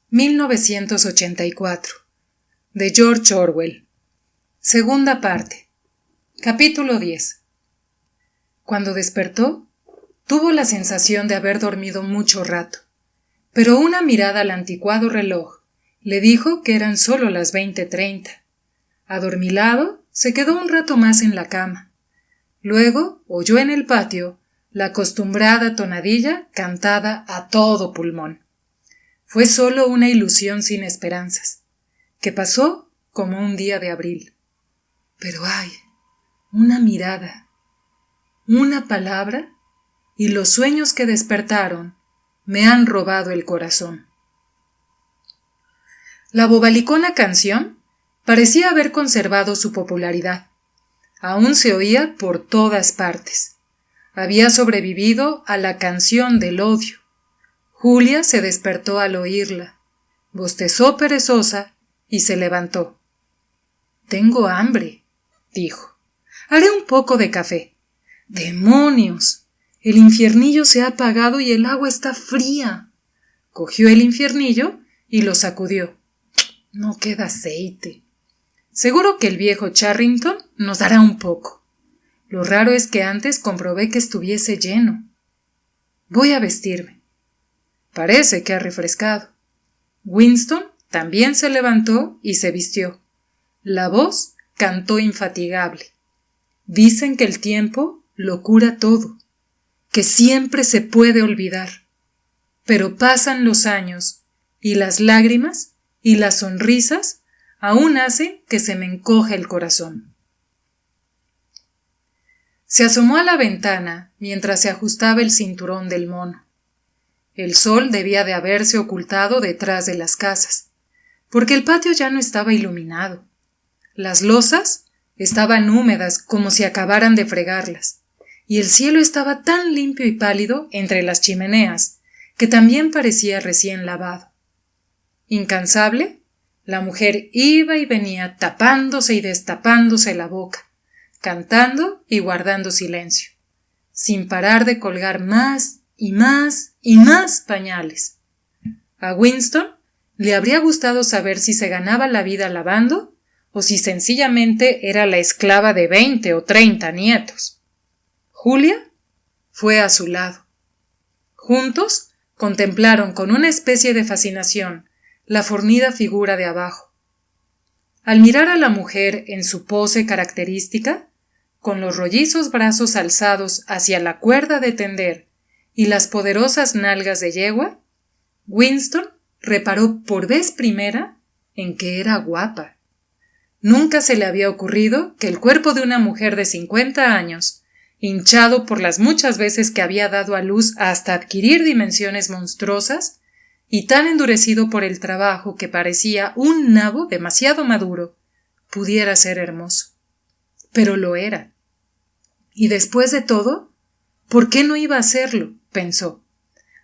«1984» de George Orwell. Segunda parte. Capítulo 10. Cuando despertó, tuvo la sensación de haber dormido mucho rato, pero una mirada al anticuado reloj le dijo que eran solo las 20:30. Adormilado, se quedó un rato más en la cama. Luego oyó en el patio la acostumbrada tonadilla cantada a todo pulmón. Fue solo una ilusión sin esperanzas, que pasó como un día de abril. Pero ¡ay! Una mirada, una palabra, y los sueños que despertaron me han robado el corazón. La bobalicona canción parecía haber conservado su popularidad. Aún se oía por todas partes. Había sobrevivido a la canción del odio. Julia se despertó al oírla, bostezó perezosa y se levantó. «Tengo hambre», dijo. «Haré un poco de café». «¡Demonios! El infiernillo se ha apagado y el agua está fría». Cogió el infiernillo y lo sacudió. «No queda aceite». «Seguro que el viejo Charrington nos dará un poco. Lo raro es que antes comprobé que estuviese lleno. Voy a vestirme». Parece que ha refrescado. Winston también se levantó y se vistió. La voz cantó infatigable. Dicen que el tiempo lo cura todo, que siempre se puede olvidar. Pero pasan los años y las lágrimas y las sonrisas aún hacen que se me encoja el corazón. Se asomó a la ventana mientras se ajustaba el cinturón del mono. El sol debía de haberse ocultado detrás de las casas, porque el patio ya no estaba iluminado. Las losas estaban húmedas como si acabaran de fregarlas, y el cielo estaba tan limpio y pálido entre las chimeneas que también parecía recién lavado. Incansable, la mujer iba y venía tapándose y destapándose la boca, cantando y guardando silencio, sin parar de colgar más y más y más pañales. A Winston le habría gustado saber si se ganaba la vida lavando o si sencillamente era la esclava de 20 o 30 nietos. Julia fue a su lado. Juntos contemplaron con una especie de fascinación la fornida figura de abajo. Al mirar a la mujer en su pose característica, con los rollizos brazos alzados hacia la cuerda de tender y las poderosas nalgas de yegua, Winston reparó por vez primera en que era guapa. Nunca se le había ocurrido que el cuerpo de una mujer de 50 años, hinchado por las muchas veces que había dado a luz hasta adquirir dimensiones monstruosas, y tan endurecido por el trabajo que parecía un nabo demasiado maduro, pudiera ser hermoso. Pero lo era. Y después de todo, ¿por qué no iba a serlo?, pensó.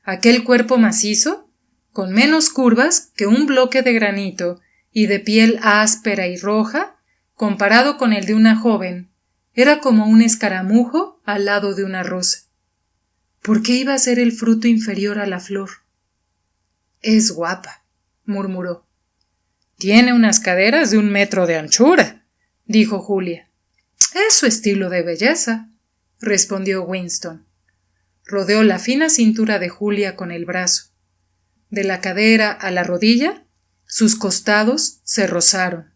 Aquel cuerpo macizo, con menos curvas que un bloque de granito y de piel áspera y roja, comparado con el de una joven, era como un escaramujo al lado de una rosa. ¿Por qué iba a ser el fruto inferior a la flor? «Es guapa», murmuró. «Tiene unas caderas de 1 metro de anchura», dijo Julia. Es su estilo de belleza, respondió Winston. Rodeó la fina cintura de Julia con el brazo. De la cadera a la rodilla, sus costados se rozaron.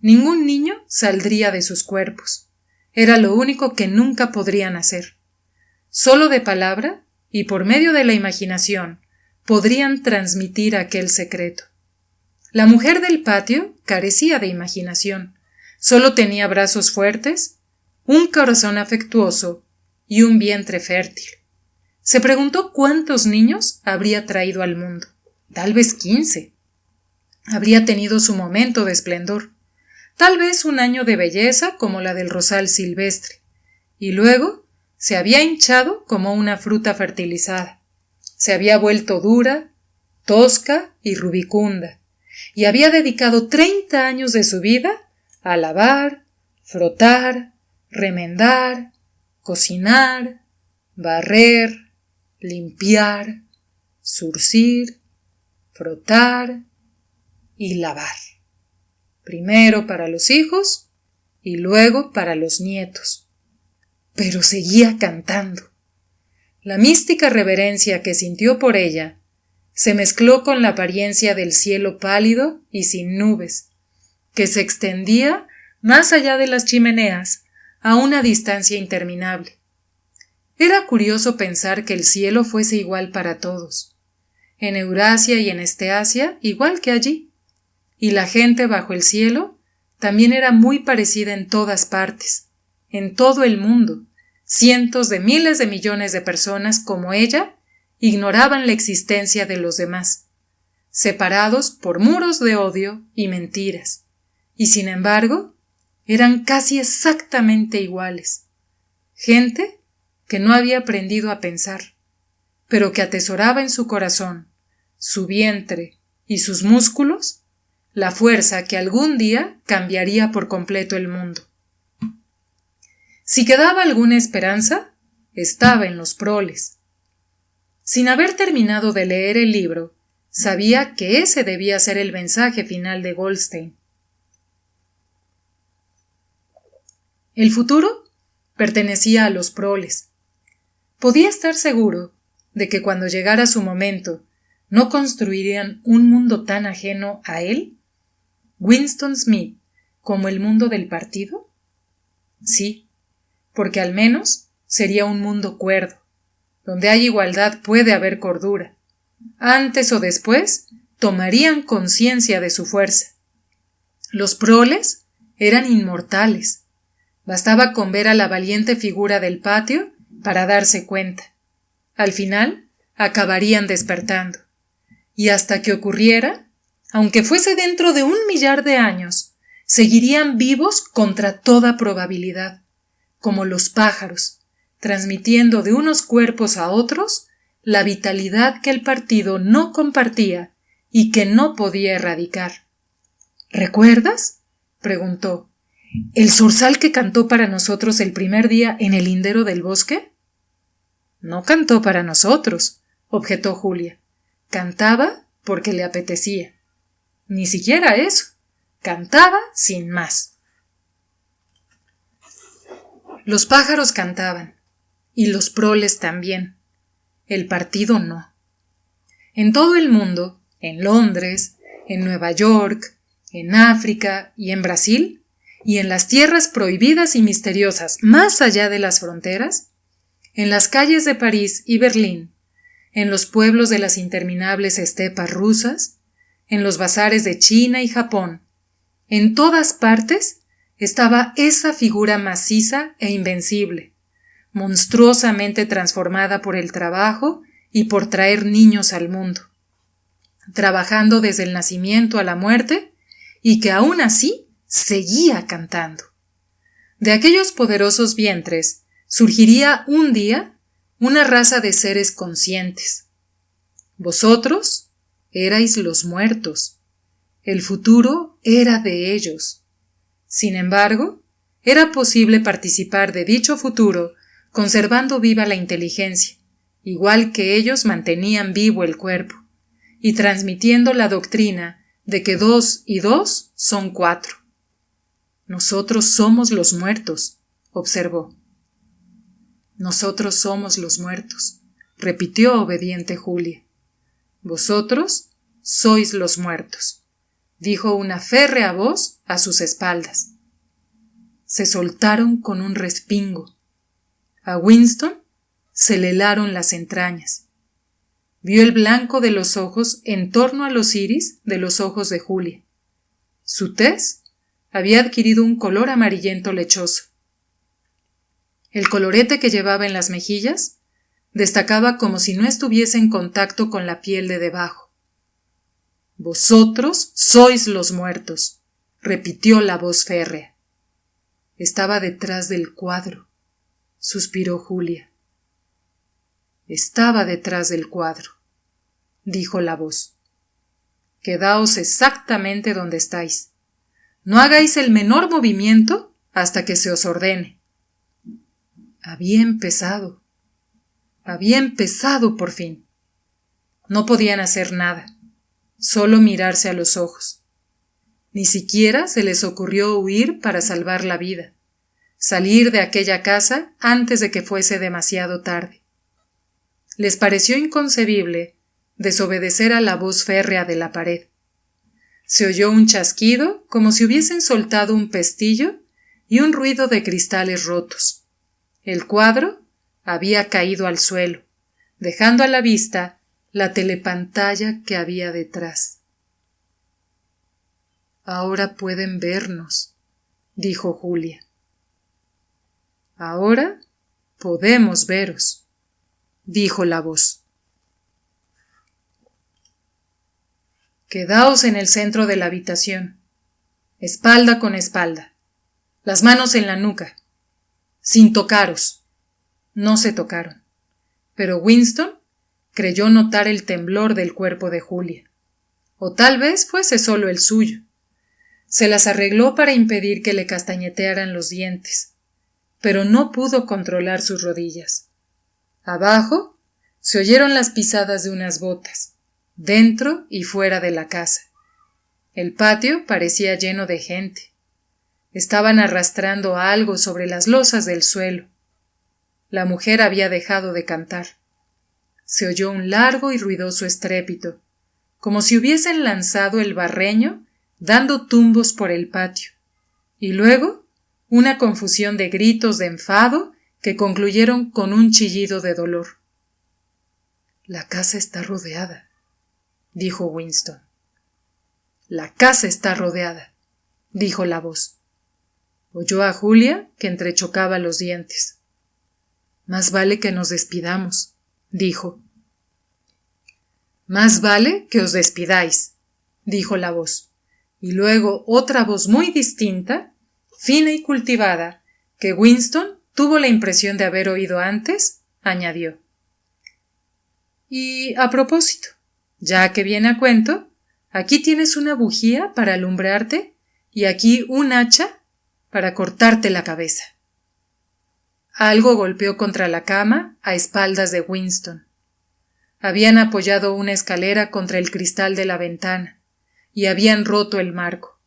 Ningún niño saldría de sus cuerpos. Era lo único que nunca podrían hacer. Solo de palabra y por medio de la imaginación podrían transmitir aquel secreto. La mujer del patio carecía de imaginación. Solo tenía brazos fuertes, un corazón afectuoso y un vientre fértil. Se preguntó cuántos niños habría traído al mundo. Tal vez 15. Habría tenido su momento de esplendor. Tal vez un año de belleza como la del rosal silvestre. Y luego se había hinchado como una fruta fertilizada. Se había vuelto dura, tosca y rubicunda. Y había dedicado 30 años de su vida a lavar, frotar, remendar, cocinar, barrer, limpiar, zurcir, frotar y lavar. Primero para los hijos y luego para los nietos. Pero seguía cantando. La mística reverencia que sintió por ella se mezcló con la apariencia del cielo pálido y sin nubes, que se extendía más allá de las chimeneas a una distancia interminable. Era curioso pensar que el cielo fuese igual para todos, en Eurasia y en Esteasia igual que allí, y la gente bajo el cielo también era muy parecida en todas partes, en todo el mundo. Cientos de miles de millones de personas como ella ignoraban la existencia de los demás, separados por muros de odio y mentiras, y sin embargo eran casi exactamente iguales. Gente que no había aprendido a pensar, pero que atesoraba en su corazón, su vientre y sus músculos la fuerza que algún día cambiaría por completo el mundo. Si quedaba alguna esperanza, estaba en los proles. Sin haber terminado de leer el libro, sabía que ese debía ser el mensaje final de Goldstein. El futuro pertenecía a los proles. Podía estar seguro de que cuando llegara su momento no construirían un mundo tan ajeno a él, Winston Smith, como el mundo del partido. Sí, porque al menos sería un mundo cuerdo. Donde hay igualdad puede haber cordura. Antes o después tomarían conciencia de su fuerza. Los proles eran inmortales. Bastaba con ver a la valiente figura del patio para darse cuenta. Al final, acabarían despertando. Y hasta que ocurriera, aunque fuese dentro de 1 millar de años, seguirían vivos contra toda probabilidad, como los pájaros, transmitiendo de unos cuerpos a otros la vitalidad que el partido no compartía y que no podía erradicar. ¿Recuerdas?, preguntó. ¿El zorzal que cantó para nosotros el primer día en el lindero del bosque? No cantó para nosotros, objetó Julia. Cantaba porque le apetecía. Ni siquiera eso. Cantaba sin más. Los pájaros cantaban, y los proles también. El partido no. En todo el mundo, en Londres, en Nueva York, en África y en Brasil, y en las tierras prohibidas y misteriosas más allá de las fronteras, en las calles de París y Berlín, en los pueblos de las interminables estepas rusas, en los bazares de China y Japón, en todas partes estaba esa figura maciza e invencible, monstruosamente transformada por el trabajo y por traer niños al mundo, trabajando desde el nacimiento a la muerte y que aún así seguía cantando. De aquellos poderosos vientres surgiría un día una raza de seres conscientes. Vosotros erais los muertos. El futuro era de ellos. Sin embargo, era posible participar de dicho futuro conservando viva la inteligencia, igual que ellos mantenían vivo el cuerpo, y transmitiendo la doctrina de que 2 y 2 son 4. Nosotros somos los muertos, observó. Nosotros somos los muertos, repitió obediente Julia. Vosotros sois los muertos, dijo una férrea voz a sus espaldas. Se soltaron con un respingo. A Winston se le helaron las entrañas. Vio el blanco de los ojos en torno a los iris de los ojos de Julia. Su tez había adquirido un color amarillento lechoso. El colorete que llevaba en las mejillas destacaba como si no estuviese en contacto con la piel de debajo. Vosotros sois los muertos, repitió la voz férrea. Estaba detrás del cuadro, suspiró Julia. Estaba detrás del cuadro, dijo la voz. Quedaos exactamente donde estáis. No hagáis el menor movimiento hasta que se os ordene. Había empezado por fin. No podían hacer nada, solo mirarse a los ojos. Ni siquiera se les ocurrió huir para salvar la vida, salir de aquella casa antes de que fuese demasiado tarde. Les pareció inconcebible desobedecer a la voz férrea de la pared. Se oyó un chasquido como si hubiesen soltado un pestillo y un ruido de cristales rotos. El cuadro había caído al suelo, dejando a la vista la telepantalla que había detrás. Ahora pueden vernos, dijo Julia. Ahora podemos veros, dijo la voz. Quedaos en el centro de la habitación, espalda con espalda, las manos en la nuca, sin tocaros. No se tocaron, pero Winston creyó notar el temblor del cuerpo de Julia, o tal vez fuese solo el suyo. Se las arregló para impedir que le castañetearan los dientes, pero no pudo controlar sus rodillas. Abajo se oyeron las pisadas de unas botas, dentro y fuera de la casa. El patio parecía lleno de gente. Estaban arrastrando algo sobre las losas del suelo. La mujer había dejado de cantar. Se oyó un largo y ruidoso estrépito, como si hubiesen lanzado el barreño dando tumbos por el patio, y luego una confusión de gritos de enfado que concluyeron con un chillido de dolor. La casa está rodeada, dijo Winston. La casa está rodeada, dijo la voz. Oyó a Julia, que entrechocaba los dientes. Más vale que nos despidamos, dijo. Más vale que os despidáis, dijo la voz. Y luego otra voz muy distinta, fina y cultivada, que Winston tuvo la impresión de haber oído antes, añadió. Y a propósito, ya que viene a cuento, aquí tienes una bujía para alumbrarte y aquí un hacha para cortarte la cabeza. Algo golpeó contra la cama a espaldas de Winston. Habían apoyado una escalera contra el cristal de la ventana y habían roto el marco.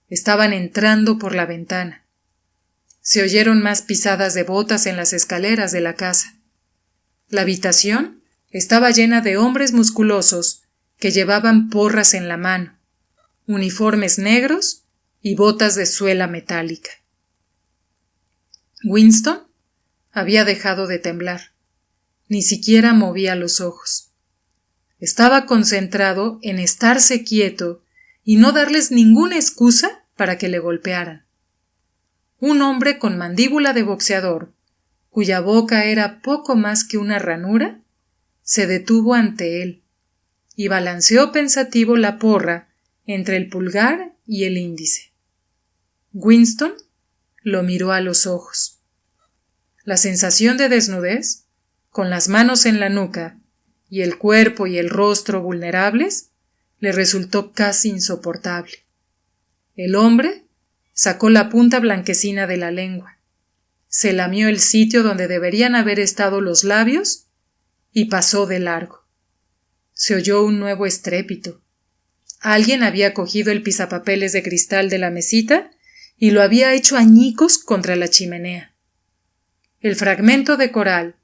Estaban entrando por la ventana. Se oyeron más pisadas de botas en las escaleras de la casa. La habitación estaba llena de hombres musculosos que llevaban porras en la mano, uniformes negros y botas de suela metálica. Winston había dejado de temblar. Ni siquiera movía los ojos. Estaba concentrado en estarse quieto y no darles ninguna excusa para que le golpearan. Un hombre con mandíbula de boxeador, cuya boca era poco más que una ranura, se detuvo ante él y balanceó pensativo la porra entre el pulgar y el índice. Winston lo miró a los ojos. La sensación de desnudez, con las manos en la nuca y el cuerpo y el rostro vulnerables, le resultó casi insoportable. El hombre sacó la punta blanquecina de la lengua, se lamió el sitio donde deberían haber estado los labios y pasó de largo. Se oyó un nuevo estrépito. Alguien había cogido el pisapapeles de cristal de la mesita y lo había hecho añicos contra la chimenea. El fragmento de coral,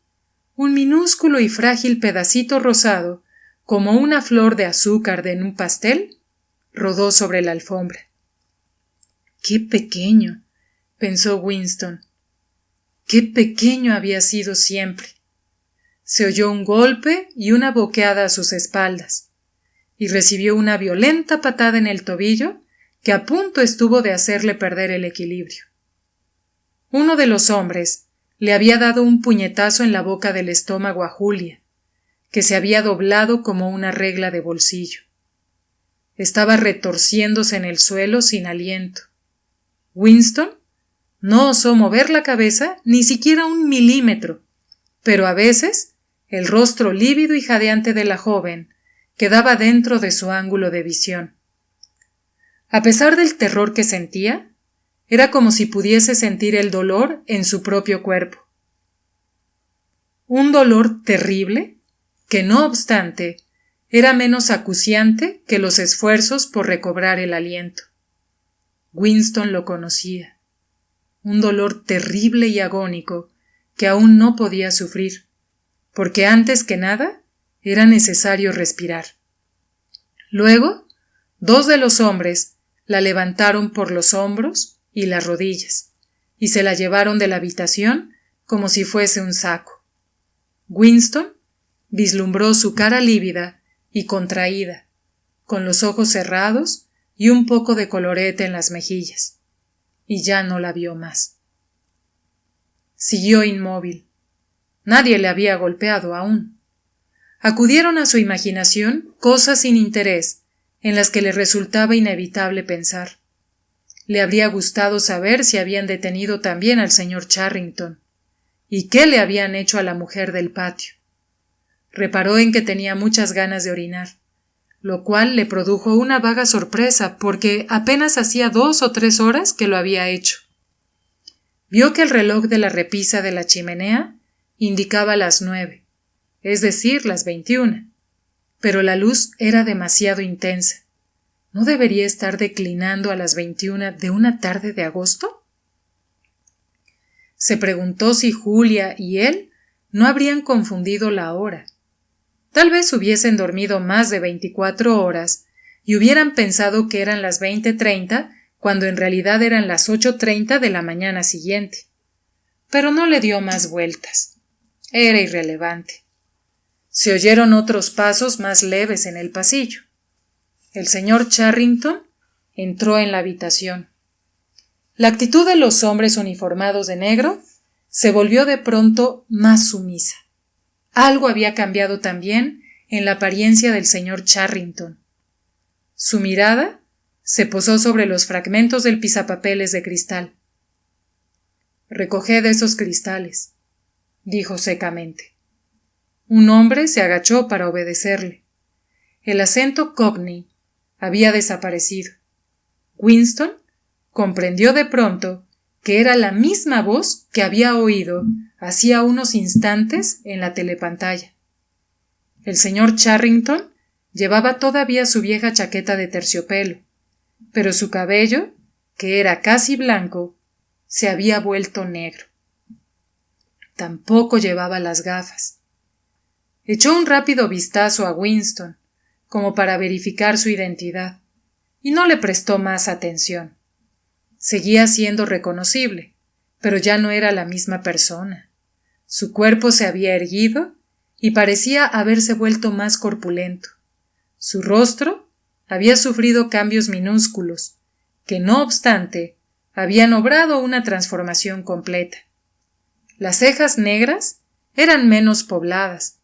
un minúsculo y frágil pedacito rosado, como una flor de azúcar en un pastel, rodó sobre la alfombra. ¡Qué pequeño!, pensó Winston. ¡Qué pequeño había sido siempre! Se oyó un golpe y una boqueada a sus espaldas, y recibió una violenta patada en el tobillo que a punto estuvo de hacerle perder el equilibrio. Uno de los hombres le había dado un puñetazo en la boca del estómago a Julia, que se había doblado como una regla de bolsillo. Estaba retorciéndose en el suelo sin aliento. Winston no osó mover la cabeza ni siquiera 1 milímetro, pero a veces el rostro lívido y jadeante de la joven quedaba dentro de su ángulo de visión. A pesar del terror que sentía, era como si pudiese sentir el dolor en su propio cuerpo. Un dolor terrible que, no obstante, era menos acuciante que los esfuerzos por recobrar el aliento. Winston lo conocía. Un dolor terrible y agónico que aún no podía sufrir, porque antes que nada era necesario respirar. Luego, 2 de los hombres la levantaron por los hombros y las rodillas, y se la llevaron de la habitación como si fuese un saco. Winston vislumbró su cara lívida y contraída, con los ojos cerrados y un poco de colorete en las mejillas, y ya no la vio más. Siguió inmóvil. Nadie le había golpeado aún. Acudieron a su imaginación cosas sin interés en las que le resultaba inevitable pensar. Le habría gustado saber si habían detenido también al señor Charrington y qué le habían hecho a la mujer del patio. Reparó en que tenía muchas ganas de orinar, lo cual le produjo una vaga sorpresa porque apenas hacía 2 o 3 horas que lo había hecho. Vio que el reloj de la repisa de la chimenea indicaba las 9, es decir, las 21, pero la luz era demasiado intensa. ¿No debería estar declinando a las 21 de una tarde de agosto? Se preguntó si Julia y él no habrían confundido la hora. Tal vez hubiesen dormido más de 24 horas y hubieran pensado que eran las 20:30 cuando en realidad eran las 8:30 de la mañana siguiente. Pero no le dio más vueltas. Era irrelevante. Se oyeron otros pasos más leves en el pasillo. El señor Charrington entró en la habitación. La actitud de los hombres uniformados de negro se volvió de pronto más sumisa. Algo había cambiado también en la apariencia del señor Charrington. Su mirada se posó sobre los fragmentos del pisapapeles de cristal. «Recoged esos cristales», dijo secamente. Un hombre se agachó para obedecerle. El acento cockney había desaparecido. Winston comprendió de pronto que era la misma voz que había oído hacía unos instantes en la telepantalla. El señor Charrington llevaba todavía su vieja chaqueta de terciopelo, pero su cabello, que era casi blanco, se había vuelto negro. Tampoco llevaba las gafas. Echó un rápido vistazo a Winston, como para verificar su identidad, y no le prestó más atención. Seguía siendo reconocible, pero ya no era la misma persona. Su cuerpo se había erguido y parecía haberse vuelto más corpulento. Su rostro había sufrido cambios minúsculos, que no obstante habían obrado una transformación completa. Las cejas negras eran menos pobladas,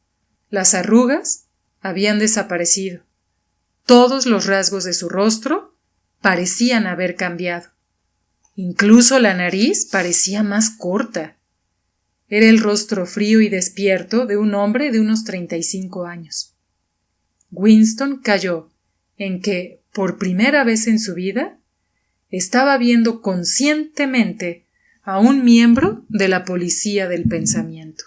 las arrugas habían desaparecido. Todos los rasgos de su rostro parecían haber cambiado. Incluso la nariz parecía más corta. Era el rostro frío y despierto de un hombre de unos 35 años. Winston cayó en que, por primera vez en su vida, estaba viendo conscientemente a un miembro de la policía del pensamiento.